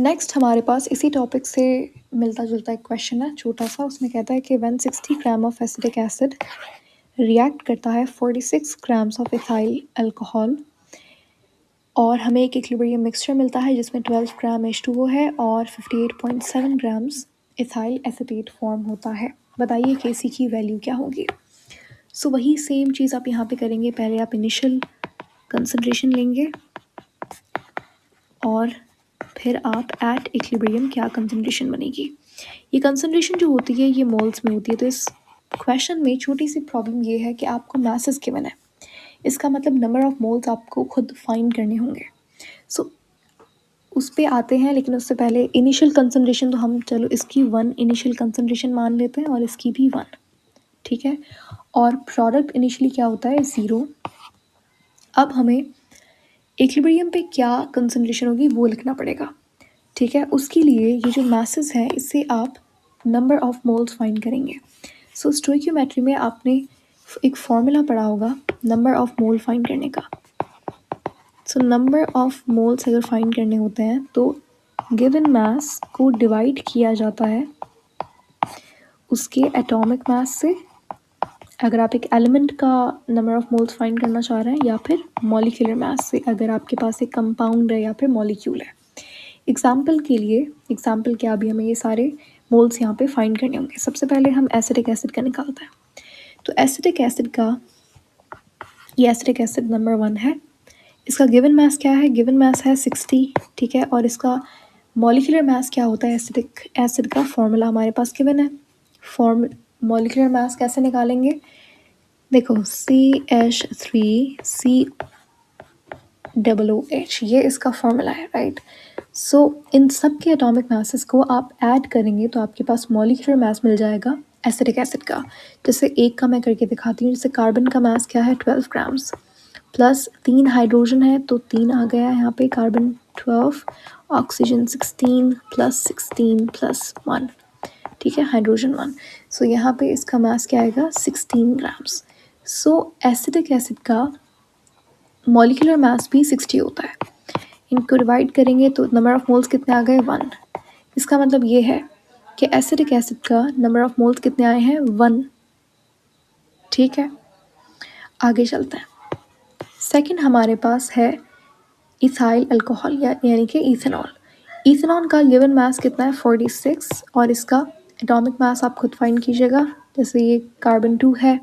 Next हमारे पास इसी topic से मिलता जुलता एक क्वेश्चन है छोटा सा। उसमें कहता है कि 160 gram of acetic acid react करता है 46 ग्राम्स ऑफ इथाइल अल्कोहल और हमें एक इक्विलिब्रियम मिक्सचर मिलता है जिसमें 12 ग्राम H2O है और 58.7 ग्राम्स इथाइल एसीटेट फॉर्म होता है। बताइए Kc की वैल्यू क्या होगी। सो वही सेम चीज़ आप यहाँ पे करेंगे। पहले आप इनिशियल कंसंट्रेशन लेंगे और फिर आप एट इक्विलिब्रियम क्या कंसंट्रेशन बनेगी। ये कंसंट्रेशन जो होती है ये मोल्स में होती है। तो इस क्वेश्चन में छोटी सी प्रॉब्लम ये है कि आपको मैसेस गिवन है, इसका मतलब नंबर ऑफ मोल्स आपको खुद फाइंड करने होंगे। सो उस पे आते हैं, लेकिन उससे पहले इनिशियल कंसंट्रेशन तो हम चलो इसकी 1 इनिशियल कंसंट्रेशन मान लेते हैं और इसकी भी 1, ठीक है। और प्रोडक्ट इनिशियली क्या होता है 0। अब हमें इक्विलिब्रियम पे क्या कंसंट्रेशन होगी वो लिखना पड़ेगा, ठीक है। उसके लिए ये जो मैसेस है इससे आप नंबर ऑफ मोल्स फाइंड करेंगे। सो स्टोइकियोमेट्री में आपने एक फॉर्मूला पढ़ा होगा नंबर ऑफ मोल फाइंड करने का। सो नंबर ऑफ मोल्स अगर फाइंड करने होते हैं तो गिवन मास को डिवाइड किया जाता है उसके एटॉमिक मास से, अगर आप एक एलिमेंट का नंबर ऑफ मोल्स फाइंड करना चाह रहे हैं, या फिर मॉलिक्यूलर मास से अगर आपके पास एक कंपाउंड है या फिर मॉलिक्यूल है। एग्जाम्पल के लिए, एग्जाम्पल क्या, अभी हमें ये सारे मोल्स यहाँ पे फाइंड करने होंगे। सबसे पहले हम एसिटिक एसिड का निकालते हैं। तो एसिटिक एसिड का, ये एसिटिक एसिड नंबर 1 है। इसका गिवन मास क्या है, गिवन मास है 60, ठीक है। और इसका मॉलिक्यूलर मास क्या होता है एसिटिक एसिड का, फॉर्मूला हमारे पास गिवन है। मॉलिक्यूलर मास कैसे निकालेंगे, देखो CH3COOH, ये इसका फॉर्मूला है, राइट। सो इन सब के एटॉमिक मासेस को आप ऐड करेंगे तो आपके पास मॉलिक्यूलर मास मिल जाएगा एसिटिक एसिड का। जैसे एक का मैं करके दिखाती हूँ। जैसे कार्बन का मास क्या है 12 ग्राम्स, प्लस 3 हाइड्रोजन है तो 3 आ गया यहाँ पे, कार्बन 12, ऑक्सीजन 16 प्लस 16 प्लस 1, ठीक है, हाइड्रोजन 1। सो यहाँ पे इसका मास क्या आएगा 16 ग्राम्स। सो एसिटिक एसिड का मॉलिक्यूलर मास भी 60 होता है। इनको डिवाइड करेंगे तो नंबर ऑफ मोल्स कितने आ गए 1। इसका मतलब ये है कि एसिटिक एसिड का नंबर ऑफ मोल्स कितने आए हैं 1, ठीक है। आगे चलते हैं। सेकंड हमारे पास है इथाइल अल्कोहल यानी कि इथेनॉल। इथेनॉल का गिवन मास कितना है 46 और इसका एटॉमिक मास आप खुद फाइंड कीजिएगा। जैसे ये कार्बन 2 है,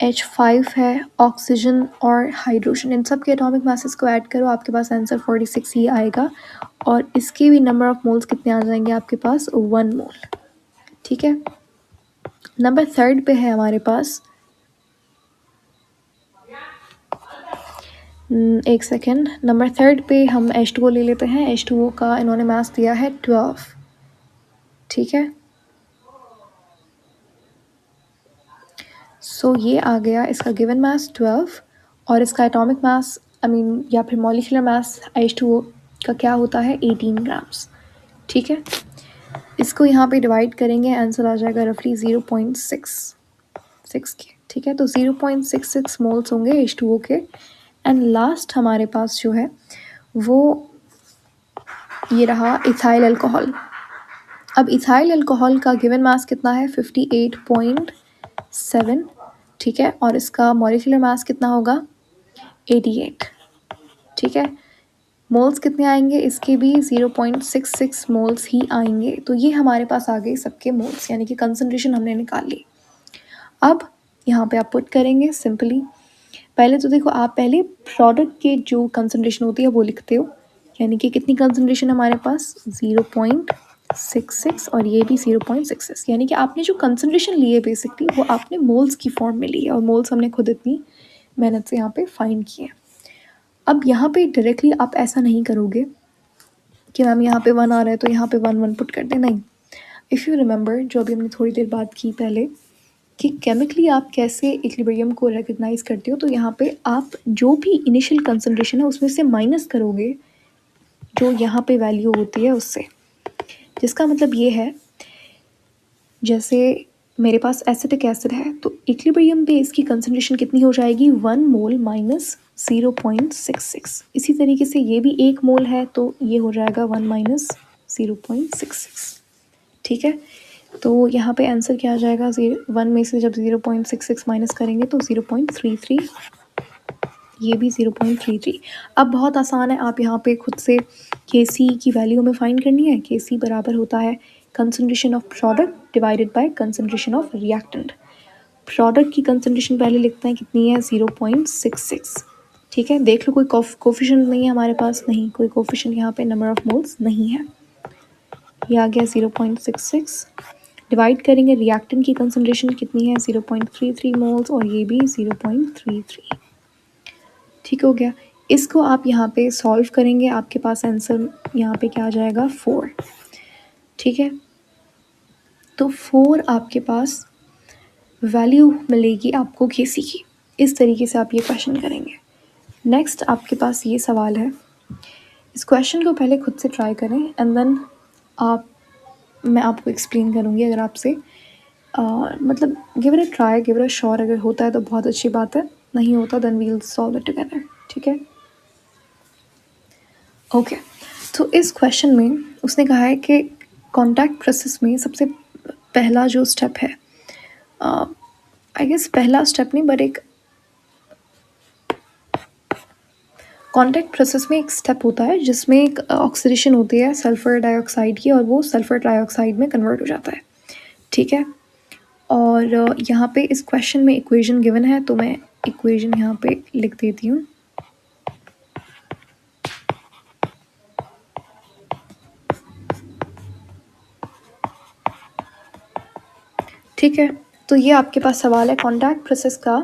H5 है, ऑक्सीजन और हाइड्रोजन, इन सब के एटॉमिक मासेस को ऐड करो, आपके पास आंसर 46 ही आएगा। और इसके भी नंबर ऑफ मोल्स कितने आ जाएंगे आपके पास 1 मोल, ठीक है। नंबर 3 पे है हमारे पास, एक सेकेंड, नंबर 3 पे हम H2O ले लेते हैं। H2O का इन्होंने मास दिया है 12, ठीक है। सो ये आ गया इसका गिवन मास 12 और इसका एटॉमिक मास या फिर मॉलिक्यूलर मास H2O का क्या होता है 18 ग्राम्स, ठीक है। इसको यहाँ पे डिवाइड करेंगे, आंसर आ जाएगा रफली 0.66 के, ठीक है। तो 0.66 मोल्स होंगे H2O के। एंड लास्ट हमारे पास जो है वो ये रहा इथाइल अल्कोहल। अब इथाइल अल्कोहल का गिवन मास कितना है 58.7, ठीक है। और इसका मॉलिक्यूलर मास कितना होगा 88, ठीक है। मोल्स कितने आएंगे इसके भी 0.66 मोल्स ही आएंगे। तो ये हमारे पास आ गए सबके मोल्स, यानी कि कंसंट्रेशन हमने निकाल ली। अब यहाँ पे आप पुट करेंगे सिंपली। पहले तो देखो, आप पहले प्रोडक्ट के जो कंसंट्रेशन होती है वो लिखते हो, यानी कि कितनी कंसंट्रेशन हमारे पास 0.66 और ये भी 0.66, यानी कि आपने जो कंसंट्रेशन ली है बेसिकली वो आपने मोल्स की फॉर्म में ली है और मोल्स हमने खुद इतनी मेहनत से यहाँ पे फाइंड किए। अब यहाँ पे डायरेक्टली आप ऐसा नहीं करोगे कि मैम यहाँ पे 1 आ रहा है तो यहाँ पे 1 पुट कर दे, नहीं। इफ़ यू रिमेंबर, जो अभी हमने थोड़ी देर बात की पहले, कि केमिकली आप कैसे इक्विलिब्रियम को रिकग्नाइज करते हो, तो यहाँ पे आप जो भी इनिशियल कंसंट्रेशन है उसमें से माइनस करोगे जो यहाँ पे वैल्यू होती है उससे। जिसका मतलब ये है, जैसे मेरे पास एसिटिक एसिड है, तो इक्विलिब्रियम पे इसकी कंसंट्रेशन कितनी हो जाएगी, 1 मोल माइनस 0.66। इसी तरीके से ये भी 1 मोल है, तो ये हो जाएगा 1 माइनस 0.66। ठीक है, तो यहाँ पे आंसर क्या आ जाएगा, 1 में से जब 0.66 माइनस करेंगे तो 0.33, ये भी 0.33। अब बहुत आसान है, आप यहाँ पे खुद से Kc की वैल्यू हमें फाइंड करनी है। Kc बराबर होता है concentration of product divided by concentration of reactant. Product की कंसंट्रेशन पहले लिखते हैं, कितनी है, 0.66। ठीक है, देख लो कोई कोफिशिएंट नहीं है हमारे पास, नहीं कोई कोफिशिएंट यहाँ पे नंबर ऑफ मोल्स नहीं है। ये आ गया 0.66, डिवाइड करेंगे, रिएक्टेंट की कंसंट्रेशन कितनी है, 0.33 मोल्स, और ये भी 0.33। ठीक हो गया, इसको आप यहाँ पे सॉल्व करेंगे, आपके पास आंसर यहाँ पे क्या आ जाएगा, 4। ठीक है, तो 4 आपके पास वैल्यू मिलेगी आपको Kc की। इस तरीके से आप ये क्वेश्चन करेंगे। नेक्स्ट आपके पास ये सवाल है, इस क्वेश्चन को पहले खुद से ट्राई करें एंड देन मैं आपको एक्सप्लेन करूँगी। अगर आपसे मतलब give it a try, give it a shot, अगर होता है तो बहुत अच्छी बात है, नहीं होता then we will solve it together. ठीक है, ओके। तो इस क्वेश्चन में उसने कहा है कि कॉन्टैक्ट प्रोसेस में सबसे पहला जो स्टेप है, आई गेस पहला स्टेप नहीं बट एक कॉन्टैक्ट प्रोसेस में एक स्टेप होता है जिसमें एक ऑक्सीडेशन होती है सल्फर डाइऑक्साइड की, और वो सल्फर ट्राइऑक्साइड में कन्वर्ट हो जाता है। ठीक है, और यहाँ पे इस क्वेश्चन में इक्वेशन गिवन है, तो मैं इक्वेशन यहाँ पे लिख देती हूँ। ठीक है, तो ये आपके पास सवाल है, कॉन्टैक्ट प्रोसेस का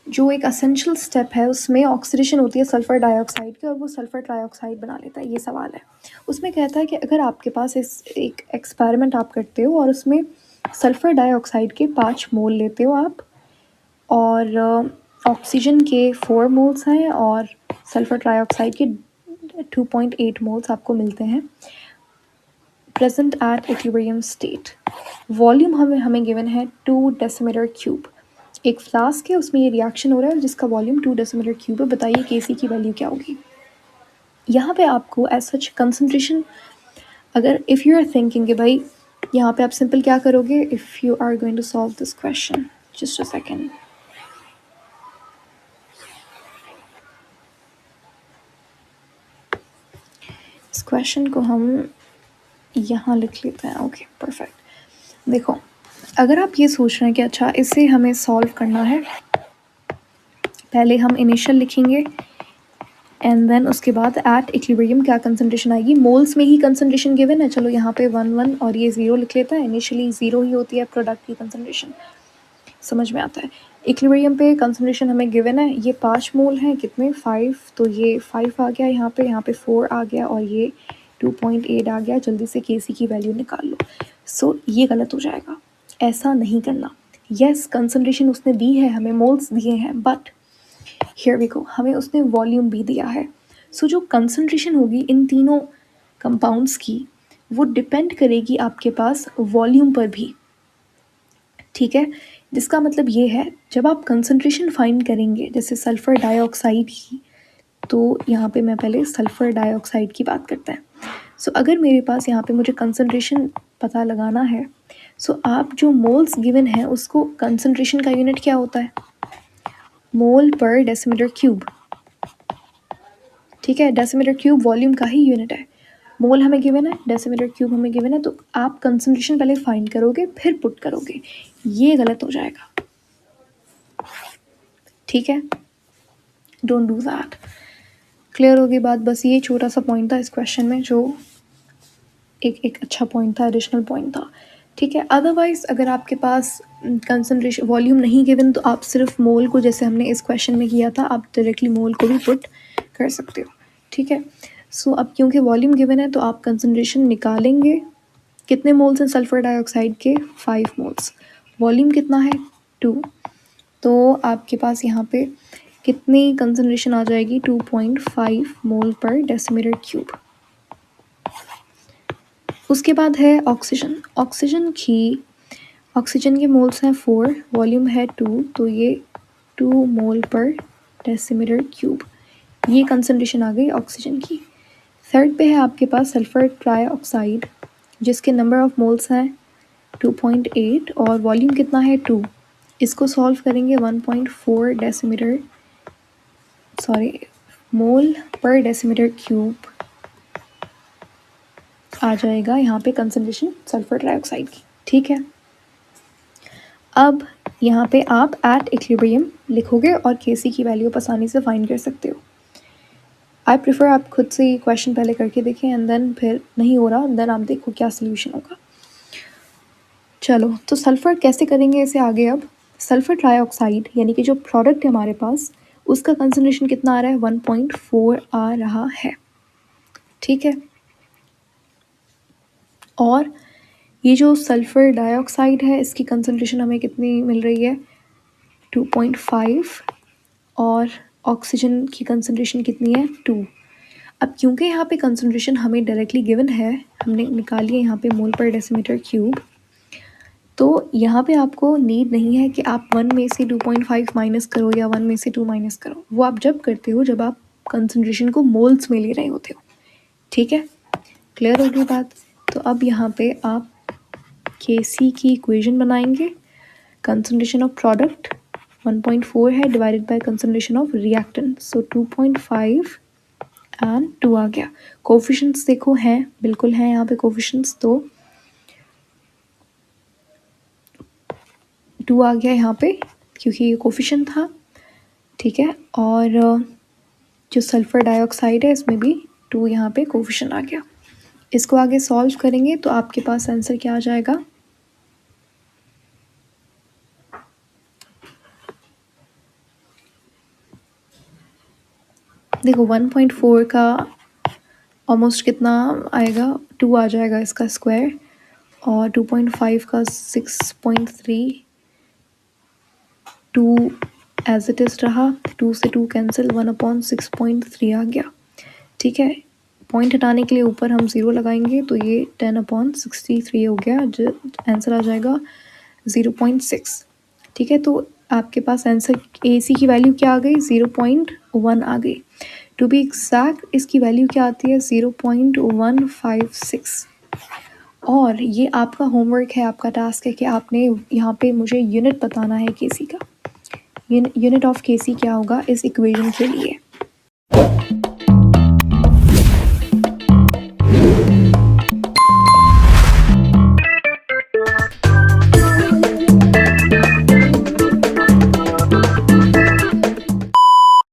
जो एक असेंशियल स्टेप है उसमें ऑक्सीडेशन होती है सल्फर डाइऑक्साइड की, और वो सल्फर ट्राइऑक्साइड बना लेता है। ये सवाल है, उसमें कहता है कि अगर आपके पास इस एक एक्सपेरिमेंट आप करते हो और उसमें सल्फर डाइऑक्साइड के 5 मोल लेते हो आप, और ऑक्सीजन के 4 मोल्स हैं, और सल्फर ट्राइऑक्साइड के 2.8 मोल्स आपको मिलते हैं present at equilibrium state. Volume हमें गिवन है 2 डेसीमीटर क्यूब। एक फ्लास्क है, उसमें ये रिएक्शन हो रहा है जिसका वॉल्यूम 2 डेसीमीटर क्यूब है। बताइए Kc की वैल्यू क्या होगी। यहाँ पे आपको एज सच कंसंट्रेशन, अगर इफ़ यू आर थिंकिंग कि भाई यहाँ पे आप सिंपल क्या करोगे, if you are going to solve this question, just a second, इस क्वेश्चन को हम यहाँ लिख लेते हैं। Okay perfect. देखो, अगर आप ये सोच रहे हैं कि अच्छा इसे हमें सॉल्व करना है, पहले हम इनिशियल लिखेंगे एंड देन उसके बाद एट इक्विलिब्रियम क्या कंसंट्रेशन आएगी, मोल्स में ही कंसंट्रेशन गिवन है। चलो यहाँ पे 1 1 और ये 0 लिख लेता है, इनिशियली 0 ही होती है प्रोडक्ट की कंसंट्रेशन, समझ में आता है। इक्विलिब्रियम पे कंसंट्रेशन हमें गिवन है, ये 5 मोल हैं, कितने, 5, तो ये 5 आ गया यहाँ पे 4 आ गया, और ये 2.8 आ गया। जल्दी से Kc की वैल्यू निकाल लो। सो ये गलत हो जाएगा, ऐसा नहीं करना। यस कंसंट्रेशन उसने दी है, हमें मोल्स दिए हैं, बट हियर वी गो, हमें उसने वॉल्यूम भी दिया है। सो जो कंसंट्रेशन होगी इन तीनों कंपाउंड्स की, वो डिपेंड करेगी आपके पास वॉल्यूम पर भी। ठीक है, जिसका मतलब ये है जब आप कंसंट्रेशन फाइंड करेंगे, जैसे सल्फर डाइऑक्साइड की, तो यहाँ पे मैं पहले सल्फर डाइऑक्साइड की बात करते हैं। सो अगर मेरे पास यहाँ पे मुझे कंसंट्रेशन पता लगाना है, सो आप जो मोल्स गिवन है उसको, कंसंट्रेशन का यूनिट क्या होता है, मोल पर डेसीमीटर क्यूब। ठीक है, डेसीमीटर क्यूब वॉल्यूम का ही यूनिट है। मोल हमें गिवन है, डेसीमीटर क्यूब हमें गिवन है, तो आप कंसंट्रेशन पहले फाइंड करोगे फिर पुट करोगे, ये गलत हो जाएगा। ठीक है, डोंट डू दैट। क्लियर होगी बात। बस ये छोटा सा पॉइंट था इस क्वेश्चन में, जो एक अच्छा पॉइंट था, एडिशनल पॉइंट था। ठीक है, अदरवाइज अगर आपके पास कंसंट्रेशन वॉल्यूम नहीं गिवन, तो आप सिर्फ मोल को, जैसे हमने इस क्वेश्चन में किया था, आप डायरेक्टली मोल को भी पुट कर सकते हो। ठीक है, सो अब क्योंकि वॉल्यूम गिवन है तो आप कंसंट्रेशन निकालेंगे। कितने मोल्स हैं सल्फर डाइऑक्साइड के, 5 मोल्स, वॉल्यूम कितना है 2, तो आपके पास यहाँ पे कितनी कंसंट्रेशन आ जाएगी, 2.5 मोल पर डेसीमीटर क्यूब। उसके बाद है ऑक्सीजन। ऑक्सीजन की ऑक्सीजन के मोल्स हैं 4, वॉल्यूम है 2, तो ये 2 मोल पर डेसीमीटर क्यूब, ये कंसंट्रेशन आ गई ऑक्सीजन की। थर्ड पे है आपके पास सल्फर ट्राईऑक्साइड, जिसके नंबर ऑफ मोल्स हैं 2.8 और वॉल्यूम कितना है 2। इसको सॉल्व करेंगे 1.4 डेसीमीटर मोल पर डेसीमीटर क्यूब आ जाएगा यहाँ पे कंसंट्रेशन सल्फर ट्राईऑक्साइड की, ठीक है। अब यहाँ पे आप एट इक्विलिब्रियम लिखोगे और Kc की वैल्यू आप आसानी से फाइंड कर सकते हो। आई प्रेफर आप खुद से ये क्वेश्चन पहले करके देखें एंड देन फिर नहीं हो रहा देन आप देखो क्या सोल्यूशन होगा। चलो तो सल्फ़र कैसे करेंगे इसे आगे। अब सल्फ़र ट्राईऑक्साइड यानी कि जो प्रोडक्ट है हमारे पास उसका कंसंट्रेशन कितना आ रहा है 1.4 आ रहा है, ठीक है। और ये जो सल्फ़र डाइऑक्साइड है इसकी कंसंट्रेशन हमें कितनी मिल रही है 2.5 और ऑक्सीजन की कंसंट्रेशन कितनी है 2। अब क्योंकि यहाँ पे कंसंट्रेशन हमें डायरेक्टली गिवन है, हमने निकाली है यहाँ पे मोल पर डेसीमीटर क्यूब, तो यहाँ पे आपको नीड नहीं है कि आप 1 में से 2.5 माइनस करो या 1 में से 2 माइनस करो। वो आप जब करते हो जब आप कंसंट्रेशन को मोल्स में ले रहे होते हो, ठीक है। क्लियर होगी बात। तो अब यहाँ पे आप Kc की इक्वेशन बनाएंगे। कंसंट्रेशन ऑफ प्रोडक्ट 1.4 है divided by concentration of reactant, so 2.5 and 2 आ गया। कोफिशिएंट्स देखो हैं, बिल्कुल हैं यहाँ पे कोफिशिएंट्स, तो 2 आ गया यहाँ पे क्योंकि ये कोफिशिएंट था, ठीक है। और जो सल्फ़र डाइऑक्साइड है इसमें भी 2 यहाँ पे कोफिशिएंट आ गया। इसको आगे सॉल्व करेंगे तो आपके पास आंसर क्या आ जाएगा, देखो 1.4 का ऑलमोस्ट कितना आएगा 2 आ जाएगा इसका स्क्वायर, और 2.5 का 6.3, 2 एज इट इज़ रहा, 2 से 2 कैंसिल, 1/6.3 आ गया, ठीक है। पॉइंट हटाने के लिए ऊपर हम 0 लगाएंगे तो ये 10/63 हो गया, जो आंसर आ जाएगा 0.6, ठीक है। तो आपके पास आंसर AC की वैल्यू क्या आ गई 0.1 आ गई। टू बी एग्जैक्ट इसकी वैल्यू क्या आती है 0.156। और ये आपका होमवर्क है, आपका टास्क है कि आपने यहाँ पे मुझे यूनिट बताना है Kc का। यूनिट ऑफ Kc क्या होगा इस इक्वेशन के लिए।